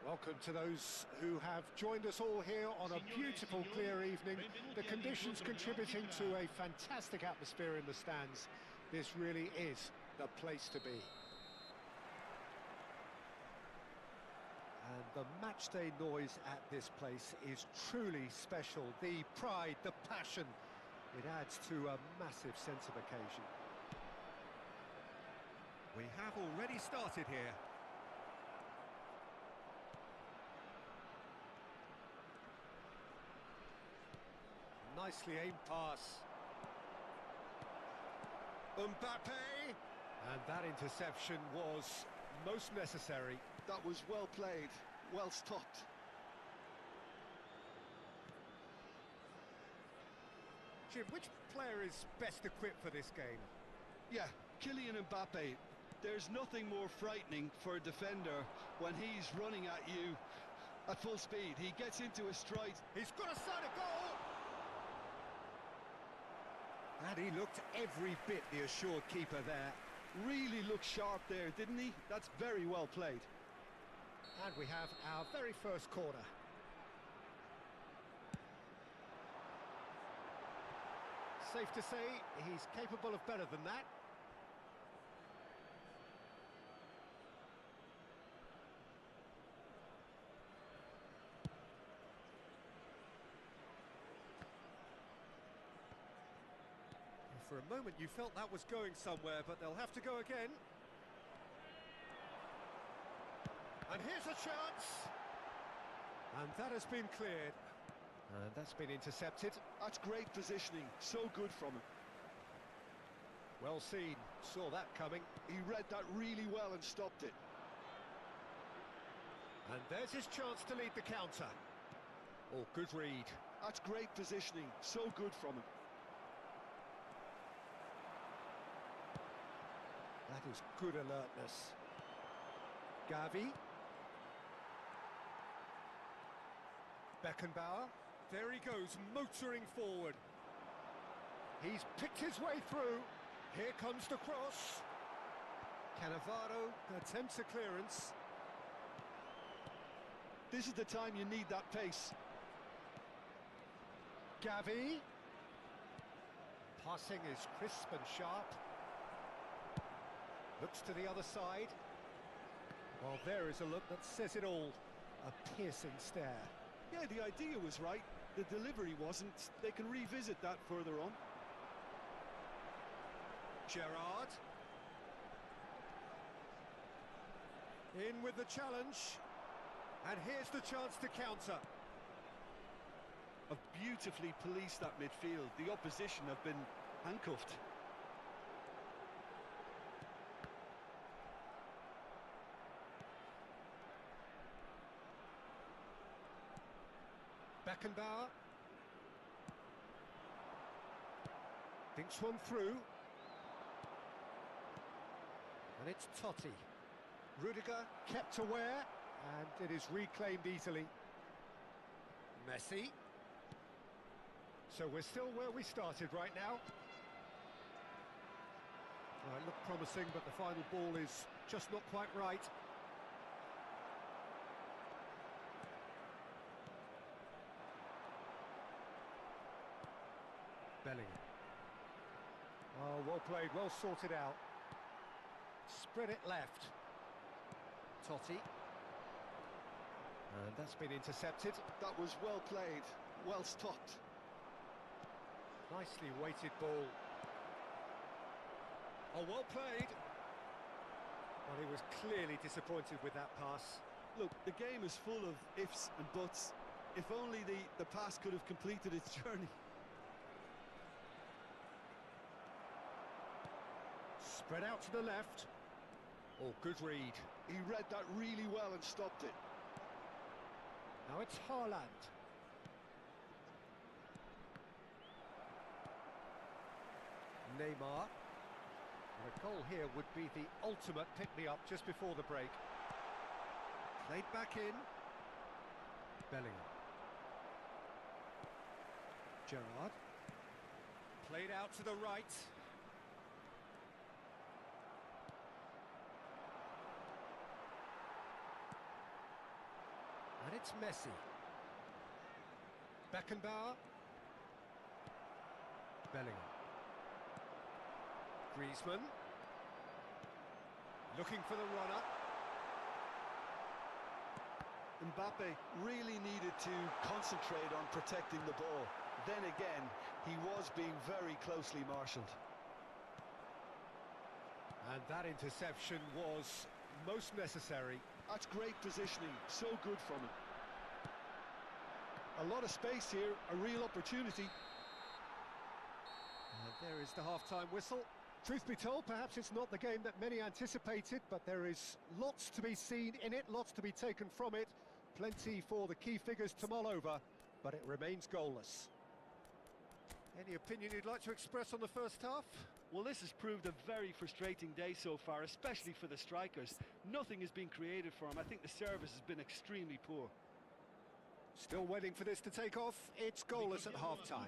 Welcome to those who have joined us all here on a beautiful, clear evening. The conditions contributing to a fantastic atmosphere in the stands. This really is the place to be. And the matchday noise at this place is truly special. The pride, the passion, it adds to a massive sense of occasion. We have already started here. Nicely aimed pass. Mbappe! And that interception was most necessary. That was well played, well stopped. Jim, which player is best equipped for this game? Yeah, Kylian Mbappe. There's nothing more frightening for a defender when he's running at you at full speed. He gets into a stride. He's got a side of goal! And he looked every bit the assured keeper there. Really looked sharp there, didn't he? That's very well played. And we have our very first corner. Safe to say, he's capable of better than that. For a moment you felt that was going somewhere, but they'll have to go again. And here's a chance! And that has been cleared. And that's been intercepted. That's great positioning, so good from him. Well seen, saw that coming. He read that really well and stopped it. And there's his chance to lead the counter. Oh, good read. That's great positioning, so good from him. That is good alertness. Gavi. Beckenbauer. There he goes, motoring forward. He's picked his way through. Here comes the cross. Cannavaro attempts a clearance. This is the time you need that pace. Gavi. Passing is crisp and sharp. Looks to the other side. Well, there is a look that says it all. A piercing stare. Yeah, the idea was right. The delivery wasn't. They can revisit that further on. Gerrard. In with the challenge. And here's the chance to counter. Have beautifully policed that midfield. The opposition have been handcuffed. Beckenbauer. Thinks one through. And it's Totti. Rudiger kept aware, and it is reclaimed easily. Messi. So we're still where we started right now. Well, it looked promising, but the final ball is just not quite right. Bellingham. Oh, well played, well sorted out. Spread it left. Totti. And that's been intercepted. That was well played, well stopped. Nicely weighted ball. Oh, well played. Well, he was clearly disappointed with that pass. Look, the game is full of ifs and buts. If only the pass could have completed its journey. Spread out to the left. Oh, good read. He read that really well and stopped it. Now it's Haaland. Neymar. And a goal here would be the ultimate pick-me-up just before the break. Played back in. Bellingham. Gerrard. Played out to the right. it's Messi. Beckenbauer. Bellingham. Griezmann. Looking for the runner. Mbappe really needed to concentrate on protecting the ball. Then again, he was being very closely marshalled. And that interception was most necessary. That's great positioning, so good from him. A lot of space here, a real opportunity. And there is the half-time whistle. Truth be told, perhaps it's not the game that many anticipated, but there is lots to be seen in it, lots to be taken from it. Plenty for the key figures to mull over, but it remains goalless. Any opinion you'd like to express on the first half? Well, this has proved a very frustrating day so far, especially for the strikers. Nothing has been created for them. I think the service has been extremely poor. Still waiting for this to take off. It's goalless at half-time.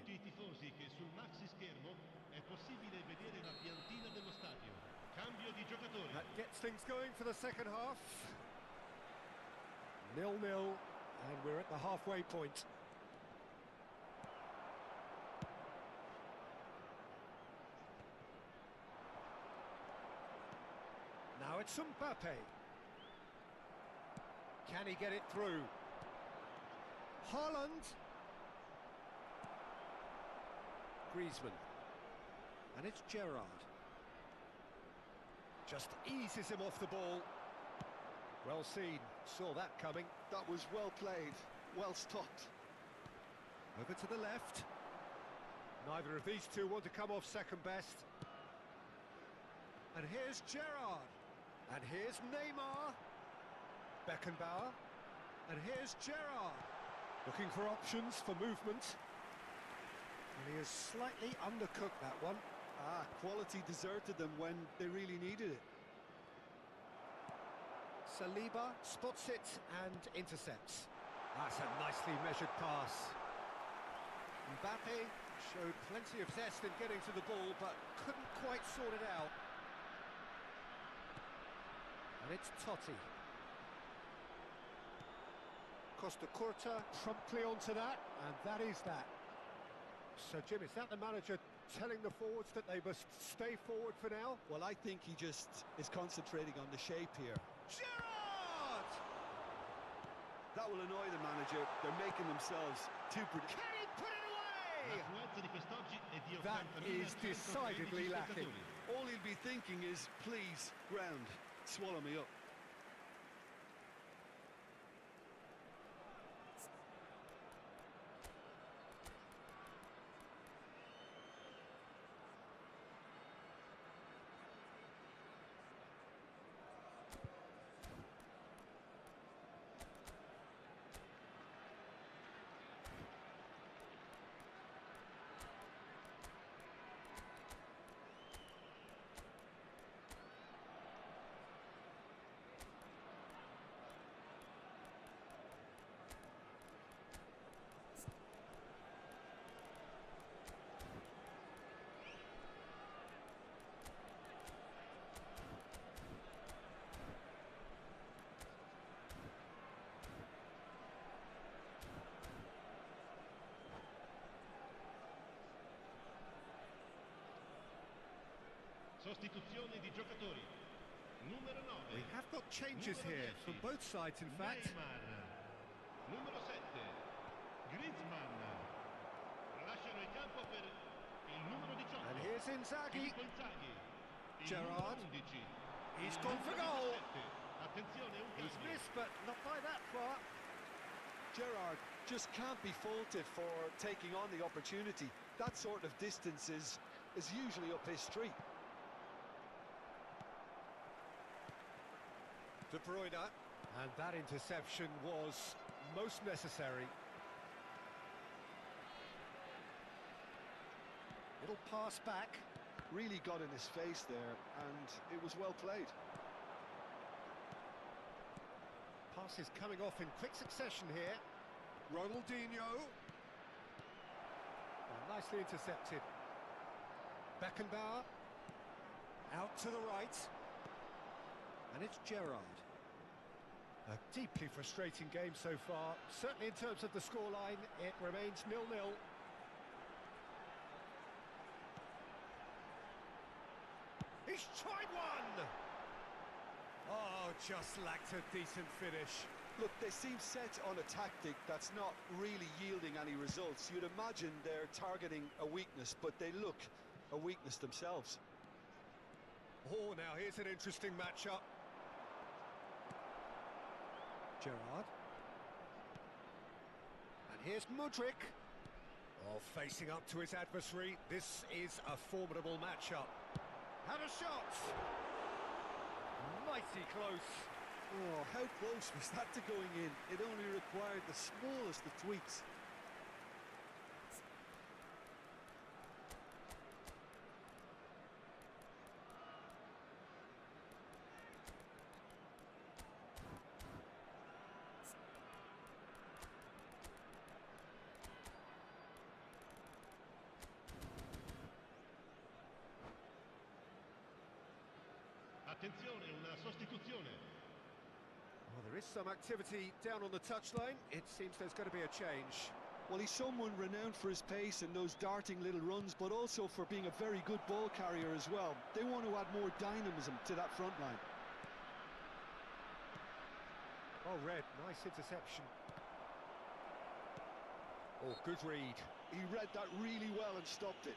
That gets things going for the second half. 0-0, and we're at the halfway point. Now it's Mbappe. Can he get it through? Haaland. Griezmann. And it's Gerrard. Just eases him off the ball. Well seen, saw that coming. That was well played, well stopped. Over to the left. Neither of these two want to come off second best. And here's Gerrard. And here's Neymar. Beckenbauer. And here's Gerrard. Looking for options for movement. And he has slightly undercooked that one. Quality deserted them when they really needed it. Saliba spots it and intercepts. That's a nicely measured pass. Mbappe showed plenty of zest in getting to the ball, but couldn't quite sort it out. And it's Totti. Costa Curta promptly onto that, and that is that. So, Jim, is that the manager telling the forwards that they must stay forward for now? Well, I think he just is concentrating on the shape here. Gerrard! That will annoy the manager. They're making themselves too predictable. Can he put it away? That is decidedly lacking. All he'll be thinking is, please, ground, swallow me up. Sostituzione di giocatori. Numero 9. We have got changes here from both sides, in fact. Neymar. Numero 7. Griezmann. Lasciano il campo per il numero 18. And here's Inzaghi. Filippo Inzaghi. Il Gerrard. numero 11. He's Il gone for numero goal. 17. Attenzione, un He's cambio. missed, but not by that far. Gerrard just can't be faulted for taking on the opportunity. That sort of distance is usually up his street. De Bruyne, and that interception was most necessary. Little pass back. Really got in his face there, and it was well played. Passes coming off in quick succession here. Ronaldinho. Oh, nicely intercepted. Beckenbauer. Out to the right. And it's Gerrard. A deeply frustrating game so far. Certainly in terms of the scoreline, it remains 0-0. He's tried one! Oh, just lacked a decent finish. Look, they seem set on a tactic that's not really yielding any results. You'd imagine they're targeting a weakness, but they look a weakness themselves. Oh, now here's an interesting matchup. Gerrard. And here's Mudryk. Oh, facing up to his adversary. This is a formidable matchup. Had a shot! Mighty close. Oh, how close was that to going in? It only required the smallest of tweaks. Attenzione, una sostituzione. Well, there is some activity down on the touchline. It seems there's going to be a change. Well, he's someone renowned for his pace and those darting little runs, but also for being a very good ball carrier as well. They want to add more dynamism to that front line. Oh, Red, nice interception. Oh, good read. He read that really well and stopped it.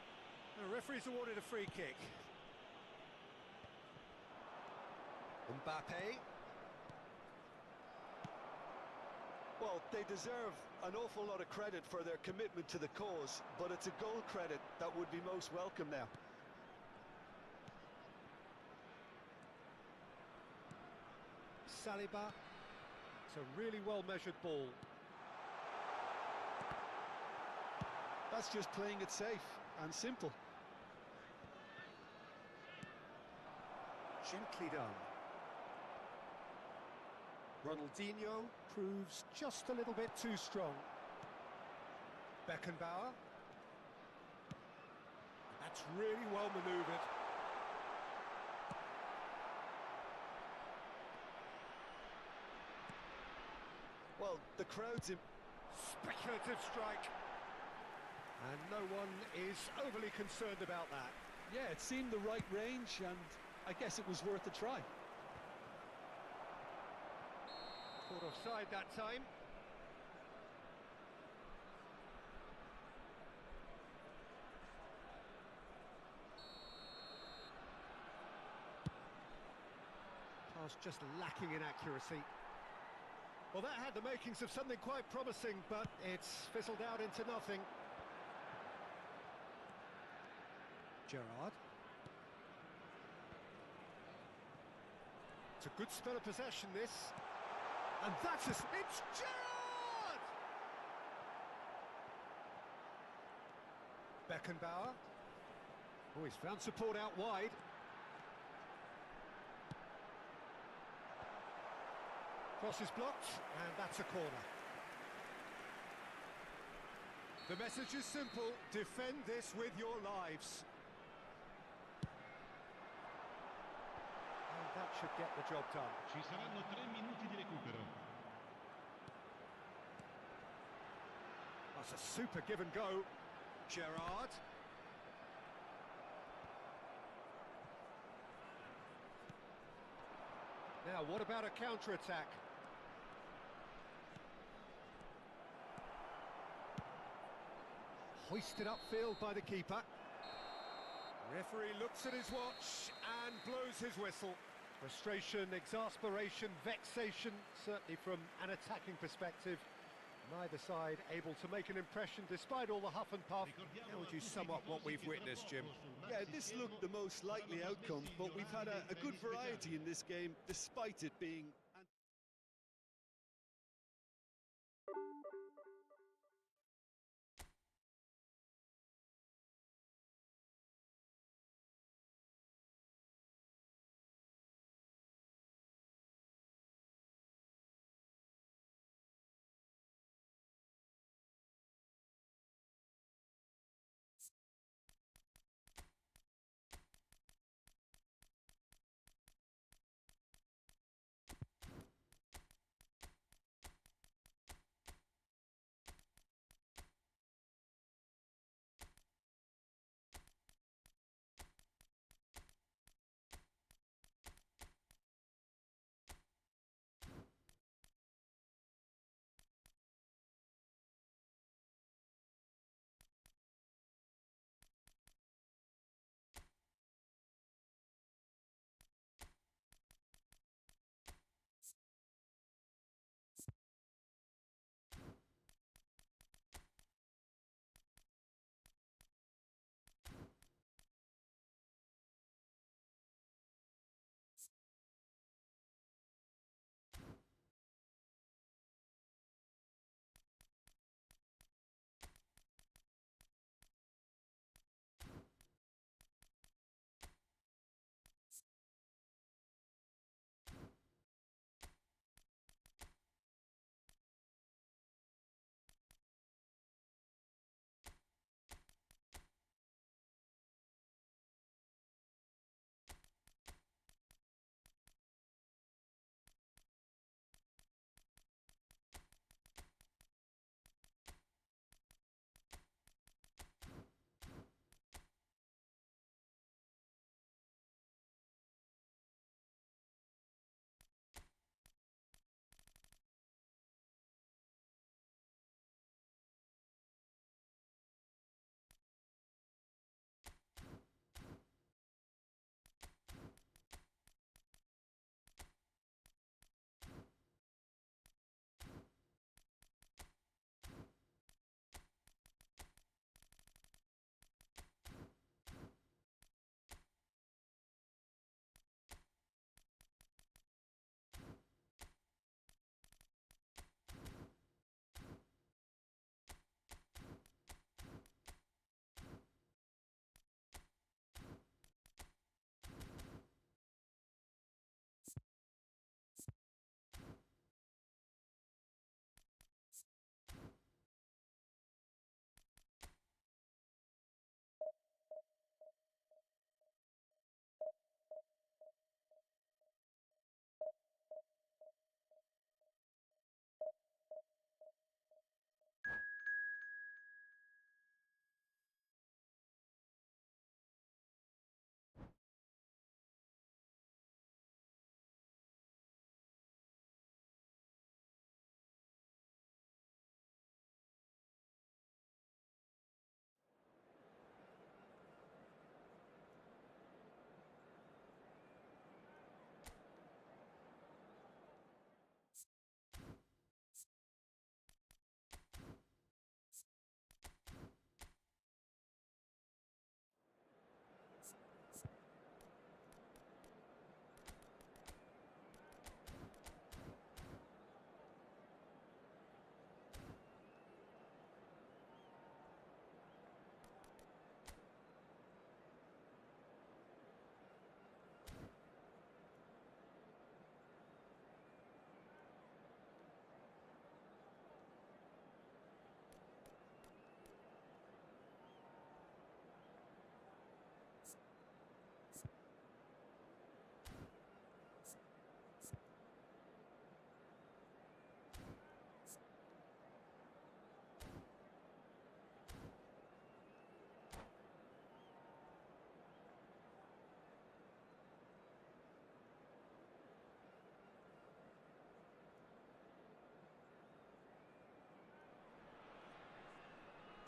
The referee's awarded a free kick. Mbappe. Well, they deserve an awful lot of credit for their commitment to the cause, but it's a goal credit that would be most welcome now. Saliba. It's a really well-measured ball. That's just playing it safe and simple. Gently done. Ronaldinho proves just a little bit too strong. Beckenbauer. That's really well manoeuvred. Well, the crowd's in... Speculative strike. And no one is overly concerned about that. Yeah, it seemed the right range, and I guess it was worth a try. Caught offside that time. Pass just lacking in accuracy. Well, that had the makings of something quite promising, but it's fizzled out into nothing. Gerrard. It's a good spell of possession, this. And that's it's Gerrard! Beckenbauer. Oh, he's found support out wide. Cross is blocked, and that's a corner. The message is simple: defend this with your lives. And that should get the job done. Ci saranno 3 minuti di recupero. That's a super give and go. Gerrard. Now, what about a counter-attack? Hoisted upfield by the keeper. Referee looks at his watch and blows his whistle. Frustration, exasperation, vexation, certainly from an attacking perspective. Neither side able to make an impression despite all the huff and puff. How would you sum up what we've witnessed, Jim? Yeah, this looked the most likely outcome, but we've had a good variety in this game, despite it being...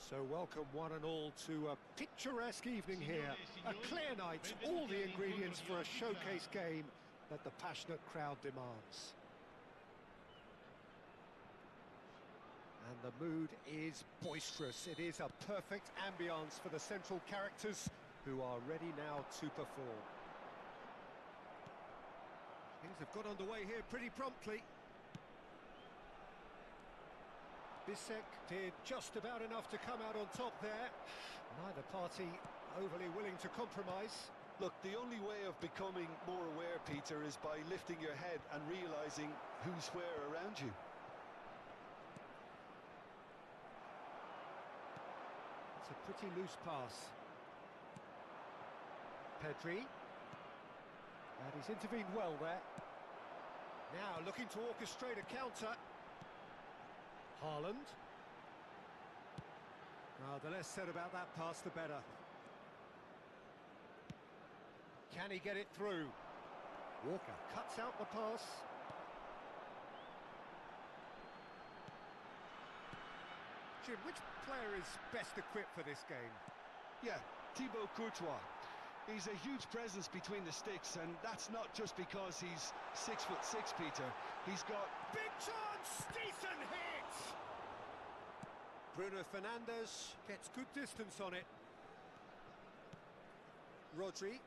So welcome one and all to a picturesque evening here. A clear night, all the ingredients for a showcase game that the passionate crowd demands. And the mood is boisterous. It is a perfect ambience for the central characters who are ready now to perform. Things have got underway here pretty promptly. Bisek did just about enough to come out on top there. Neither party overly willing to compromise. Look, the only way of becoming more aware, Peter, is by lifting your head and realising who's where around you. It's a pretty loose pass. Pedri. And he's intervened well there. Now looking to orchestrate a counter. Haaland. The less said about that pass, the better. Can he get it through? Walker cuts out the pass. Jim, which player is best equipped for this game? Yeah, Thibaut Courtois. He's a huge presence between the sticks, and that's not just because he's 6'6", Peter. He's got... Big chance! Decent hit! Bruno Fernandes gets good distance on it. Rodri.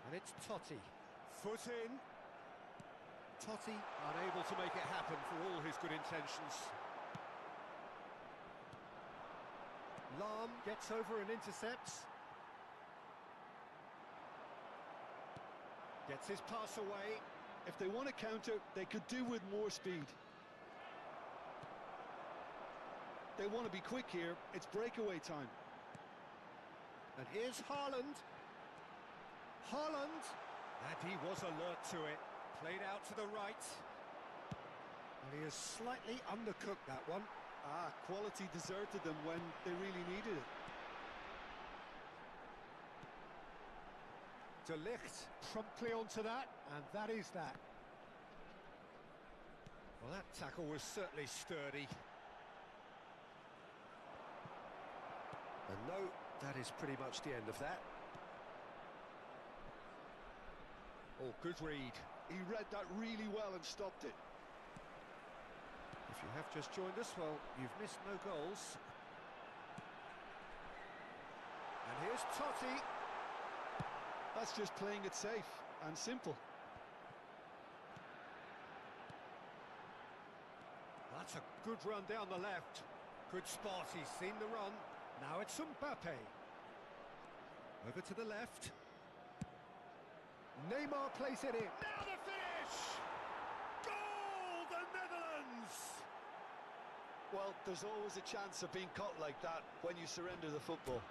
And it's Totti. Foot in. Totti unable to make it happen for all his good intentions. Lahm gets over and intercepts. Gets his pass away. If they want to counter, they could do with more speed. They want to be quick here. It's breakaway time. And here's Haaland. Haaland. And he was alert to it. Played out to the right. And he has slightly undercooked that one. Quality deserted them when they really needed it. De Ligt promptly onto that, and that is that. Well, that tackle was certainly sturdy. And no, that is pretty much the end of that. Oh, good read. He read that really well and stopped it. If you have just joined us, well, you've missed no goals. And here's Totti. That's just playing it safe and simple. That's a good run down the left. Good spot, he's seen the run. Now it's Mbappe. Over to the left. Neymar plays it in. Now the finish! Goal, the Netherlands! Well, there's always a chance of being caught like that when you surrender the football.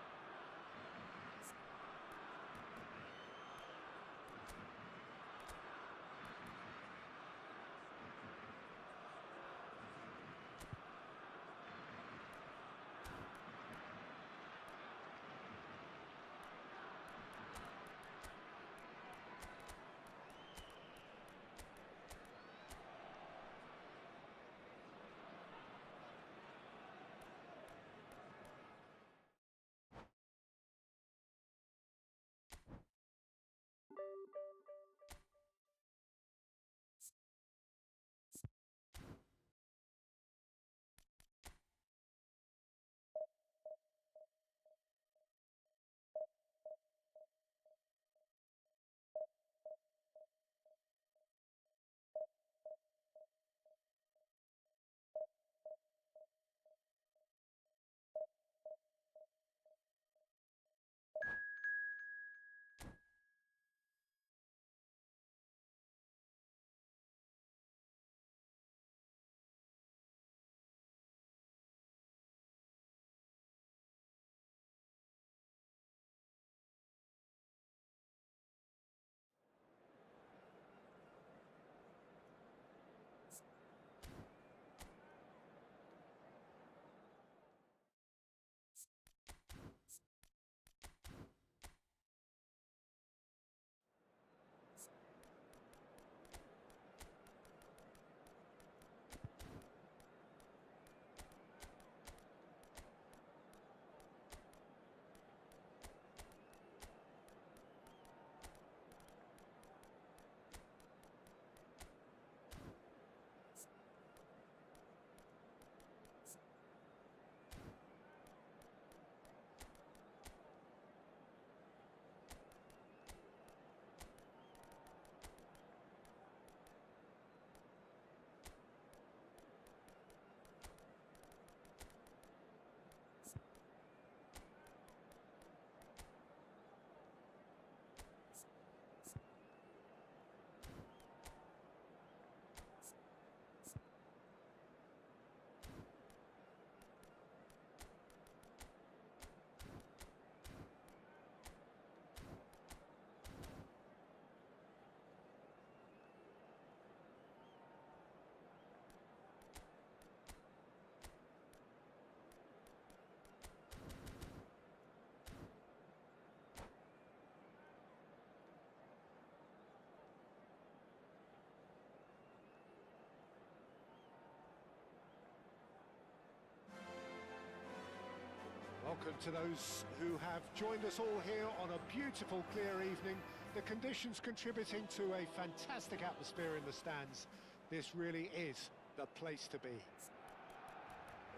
And to those who have joined us all here on a beautiful, clear evening, the conditions contributing to a fantastic atmosphere in the stands. This really is the place to be.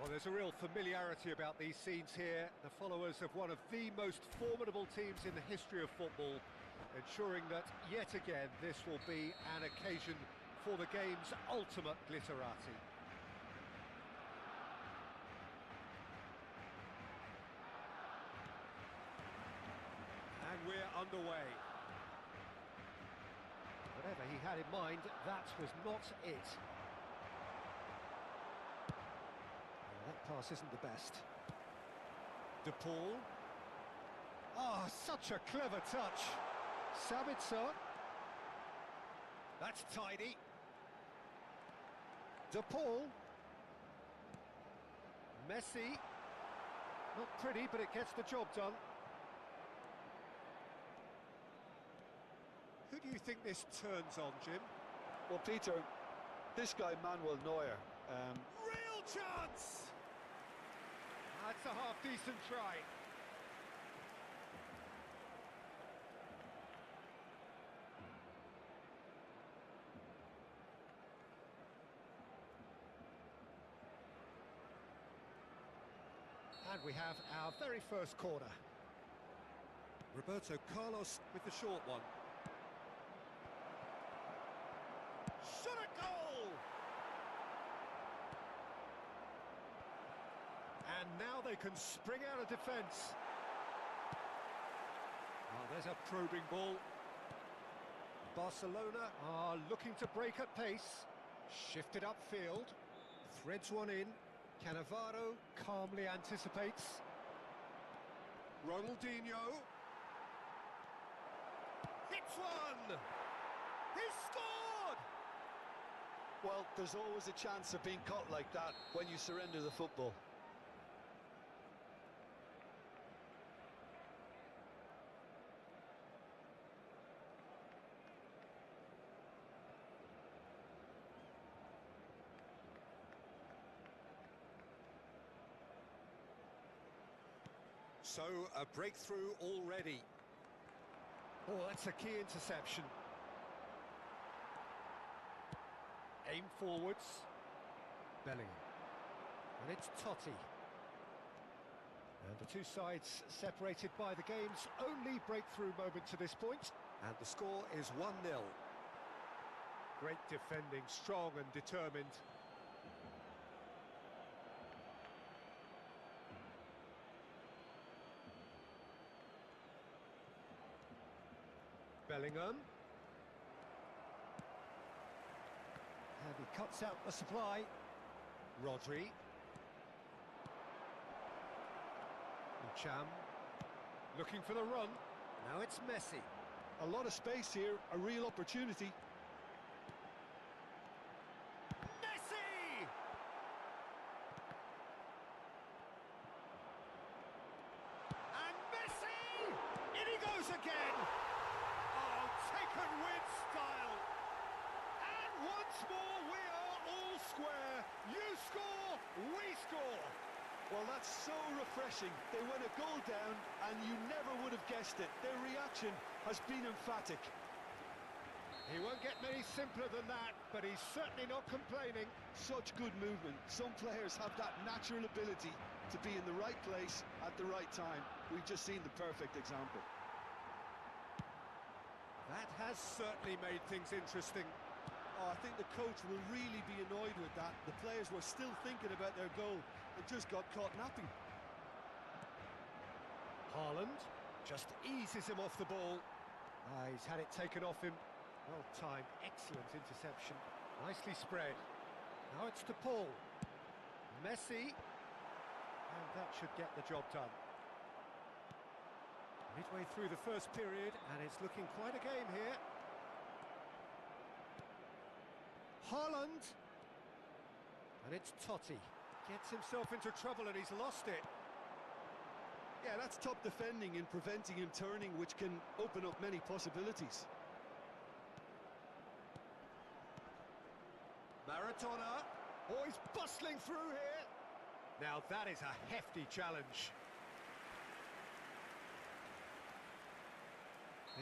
Well, there's a real familiarity about these scenes here. The followers of one of the most formidable teams in the history of football, ensuring that, yet again, this will be an occasion for the game's ultimate glitterati. And we're underway. Whatever he had in mind, that was not it. That pass isn't the best. De Paul. Oh, such a clever touch. Sabitzer. That's tidy. De Paul. Messi. Not pretty, but it gets the job done. Who do you think this turns on, Jim? Well, Peter, this guy Manuel Neuer. Real chance! That's a half-decent try. And we have our very first corner. Roberto Carlos with the short one. Shot a goal! And now they can spring out of defence. Oh, there's a probing ball. Barcelona are looking to break at pace. Shifted upfield. Threads one in. Cannavaro calmly anticipates. Ronaldinho. Hits one! He scored! Well, there's always a chance of being caught like that when you surrender the football. So, a breakthrough already. Oh, that's a key interception. Aim forwards. Bellingham. And it's Totti. And the two sides separated by the game's only breakthrough moment to this point. And the score is 1-0. Great defending, strong and determined. Bellingham. And he cuts out the supply. Rodri. Cham. Looking for the run. Now it's Messi. A lot of space here, a real opportunity. Messi! And Messi! In he goes again! Oh, taken with style. And once more we are all square. You score, we score. Well, that's so refreshing. They went a goal down, and you never would have guessed it. Their reaction has been emphatic. He won't get many simpler than that, but he's certainly not complaining. Such good movement. Some players have that natural ability to be in the right place at the right time. We've just seen the perfect example. That has certainly made things interesting. Oh, I think the coach will really be annoyed with that. The players were still thinking about their goal and just got caught napping. Haaland just eases him off the ball. He's had it taken off him. Well timed, excellent interception. Nicely spread. Now it's De Paul. Messi. And that should get the job done. Midway through the first period, and it's looking quite a game here. Haaland. And it's Totti. Gets himself into trouble and he's lost it. Yeah, that's top defending and preventing him turning, which can open up many possibilities. Maradona. Oh, he's bustling through here. Now that is a hefty challenge.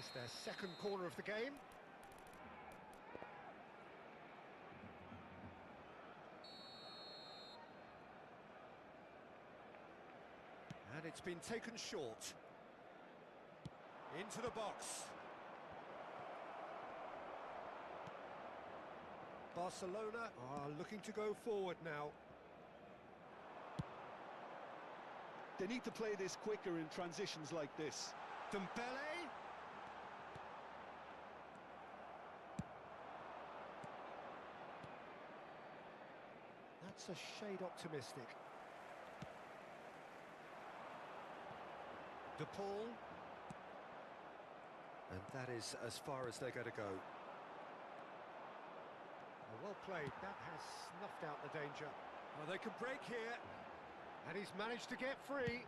It's their second corner of the game. And it's been taken short. Into the box. Barcelona are looking to go forward now. They need to play this quicker in transitions like this. Dembele. That's a shade optimistic. De Paul. And that is as far as they're going to go. Well played, that has snuffed out the danger. Well, they can break here. And he's managed to get free.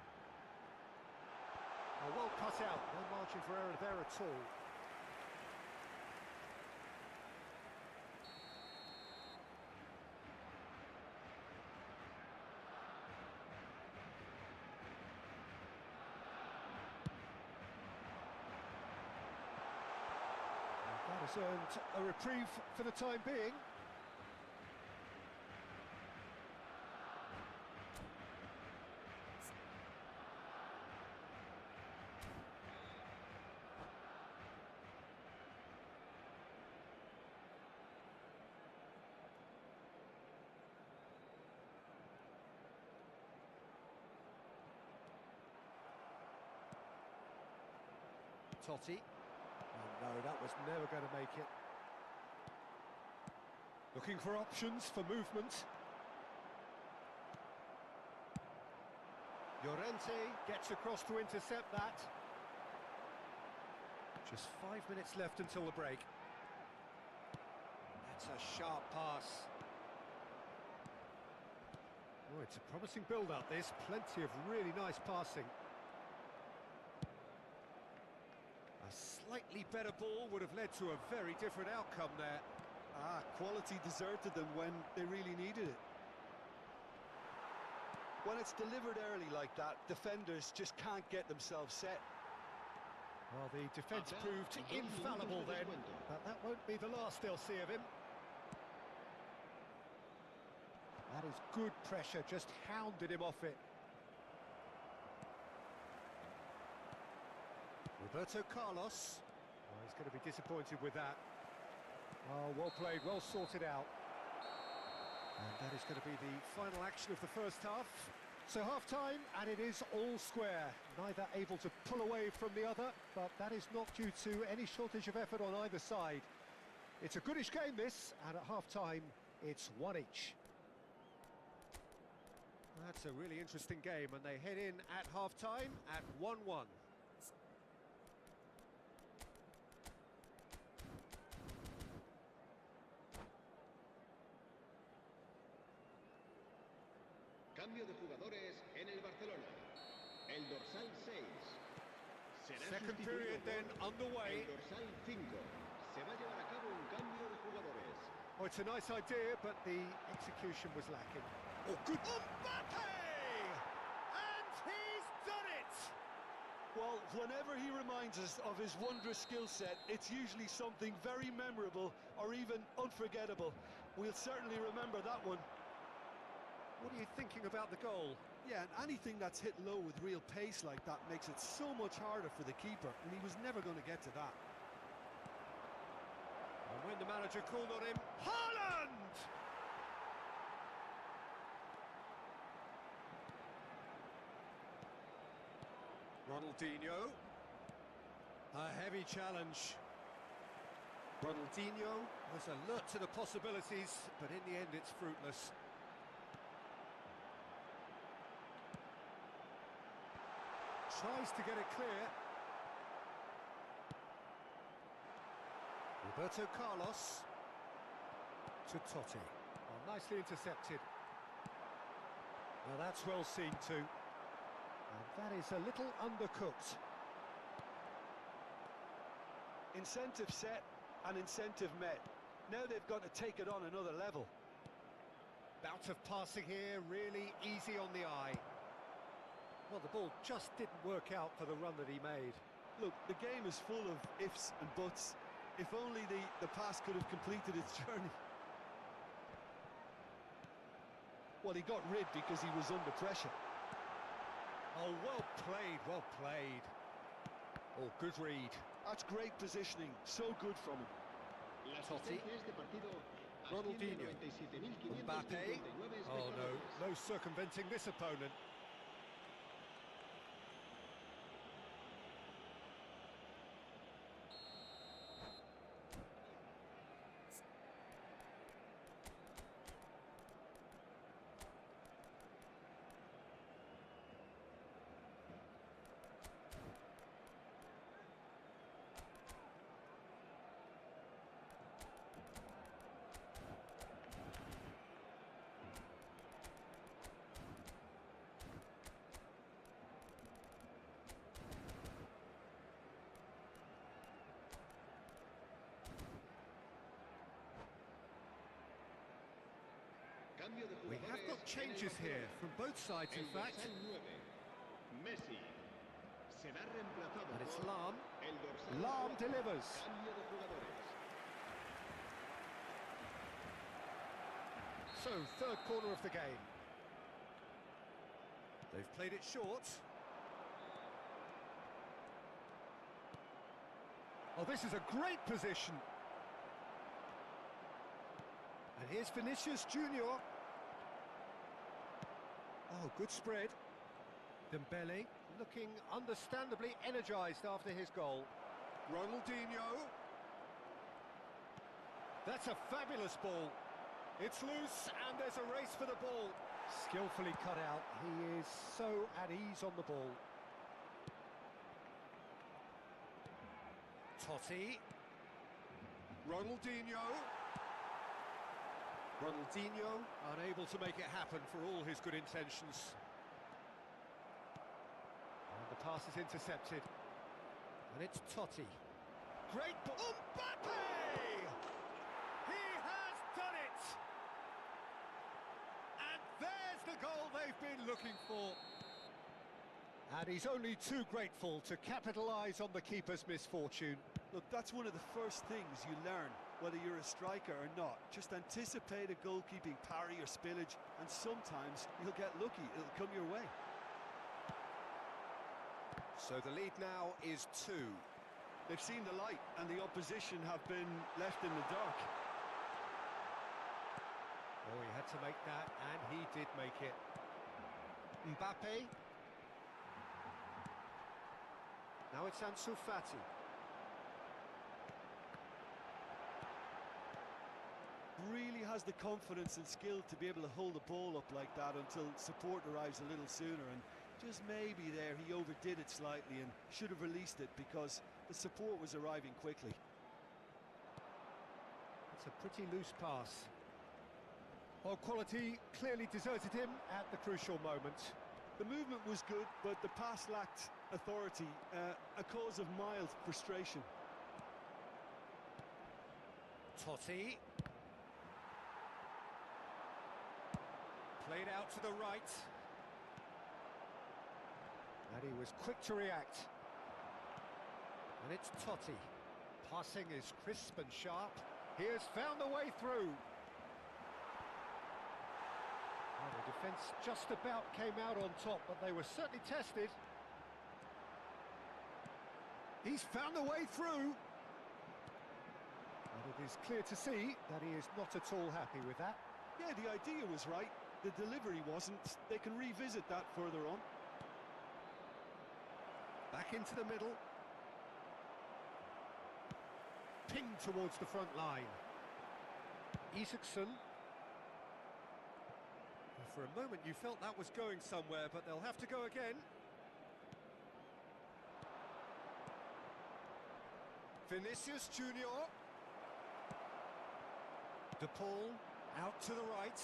Well cut out, no margin for error there at all. That has earned a reprieve for the time being. Totti. Oh no, that was never going to make it. Looking for options for movement. Llorente gets across to intercept that. Just 5 minutes left until the break. That's a sharp pass. Oh, it's a promising build-up this. Plenty of really nice passing. A slightly better ball would have led to a very different outcome there. Quality deserted them when they really needed it. When it's delivered early like that, defenders just can't get themselves set. Well, the defence proved infallible then, but that won't be the last they'll see of him. That is good pressure, just hounded him off it. Roberto Carlos. Oh, he's going to be disappointed with that. Oh, well played, well sorted out. And that is going to be the final action of the first half. So half-time, and it is all square. Neither able to pull away from the other, but that is not due to any shortage of effort on either side. It's a goodish game, this, and at half-time, it's one each. That's a really interesting game, and they head in at half-time at 1-1. Cambio de jugadores en el Barcelona. El dorsal 6 será Second sustituido period then por underway. el dorsal 5. Se va a llevar a cabo un cambio de jugadores. Oh, it's a nice idea, but the execution was lacking. Oh, good. Mbappe! And he's done it! Well, whenever he reminds us of his wondrous skill set, it's usually something very memorable or even unforgettable. We'll certainly remember that one. What are you thinking about the goal? Yeah, and anything that's hit low with real pace like that makes it so much harder for the keeper, and he was never going to get to that. And when the manager called on him, Haaland! Ronaldinho. A heavy challenge. Ronaldinho was alert to the possibilities, but in the end it's fruitless. Tries to get it clear. Roberto Carlos to Totti. Oh, nicely intercepted. Now that's well seen too. And that is a little undercooked. Incentive set and incentive met. Now they've got to take it on another level. Bout of passing here, really easy on the eye. Well, the ball just didn't work out for the run that he made. Look, the game is full of ifs and buts. If only the pass could have completed its journey. Well, he got rid because he was under pressure. Oh, well played, well played. Oh, good read. That's great positioning, so good from him. La Totti. asistencia de este partido Ronaldinho. asciende a 97.559 Mbappe. Oh, espectadores. no circumventing this opponent. Cambio de We have jugadores got changes en el here from both sides, in El fact. dorsal 9, Messi, será reemplazado And it's por Lam. el dorsal Lam 4. delivers. Cambio de jugadores. So, third corner of the game. They've played it short. Oh, this is a great position. And here's Vinicius Junior. Oh, good spread. Dembele looking understandably energised after his goal. Ronaldinho. That's a fabulous ball. It's loose and there's a race for the ball. Skillfully cut out. He is so at ease on the ball. Totti. Ronaldinho. Ronaldinho unable to make it happen for all his good intentions. And the pass is intercepted. And it's Totti. Great ball. Mbappe! He has done it! And there's the goal they've been looking for. And he's only too grateful to capitalise on the keeper's misfortune. Look, that's one of the first things you learn, whether you're a striker or not. Just anticipate a goalkeeping parry or spillage, and sometimes you'll get lucky. It'll come your way. So the lead now is 2. They've seen the light, and the opposition have been left in the dark. Oh, he had to make that, and he did make it. Mbappe. Now it's Ansu Fati. Really has the confidence and skill to be able to hold the ball up like that until support arrives a little sooner, and just maybe there he overdid it slightly and should have released it because the support was arriving quickly. It's a pretty loose pass. Well, quality clearly deserted him at the crucial moment. The movement was good, but the pass lacked authority, a cause of mild frustration. Totti. Played out to the right. And he was quick to react. And it's Totti. Passing is crisp and sharp. He has found a way through. Well, the defence just about came out on top, but they were certainly tested. He's found a way through. And it is clear to see that he is not at all happy with that. Yeah, the idea was right. The delivery wasn't. They can revisit that further on. Back into the middle. Pinged towards the front line. Isaacson. For a moment you felt that was going somewhere, but they'll have to go again. Vinicius Junior. De Paul out to the right.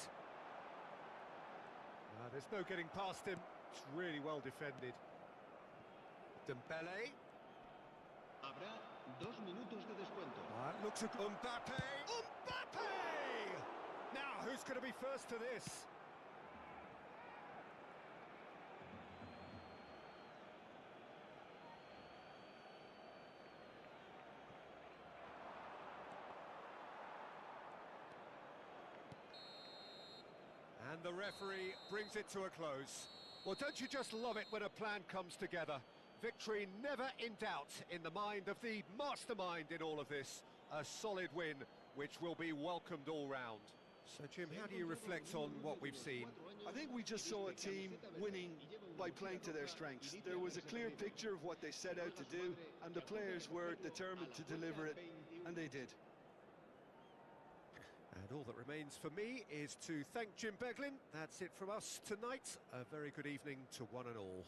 There's no getting past him. It's really well defended. Dembele. Habrá 2 minutos de descuento. Looks a Mbappe. Mbappe! Now, who's going to be first to this? And the referee brings it to a close. Well, don't you just love it when a plan comes together? Victory never in doubt in the mind of the mastermind in all of this. A solid win, which will be welcomed all round. So, Jim, how do you reflect on what we've seen? I think we just saw a team winning by playing to their strengths. There was a clear picture of what they set out to do, and the players were determined to deliver it, and they did. And all that remains for me is to thank Jim Beglin. That's it from us tonight. A very good evening to one and all.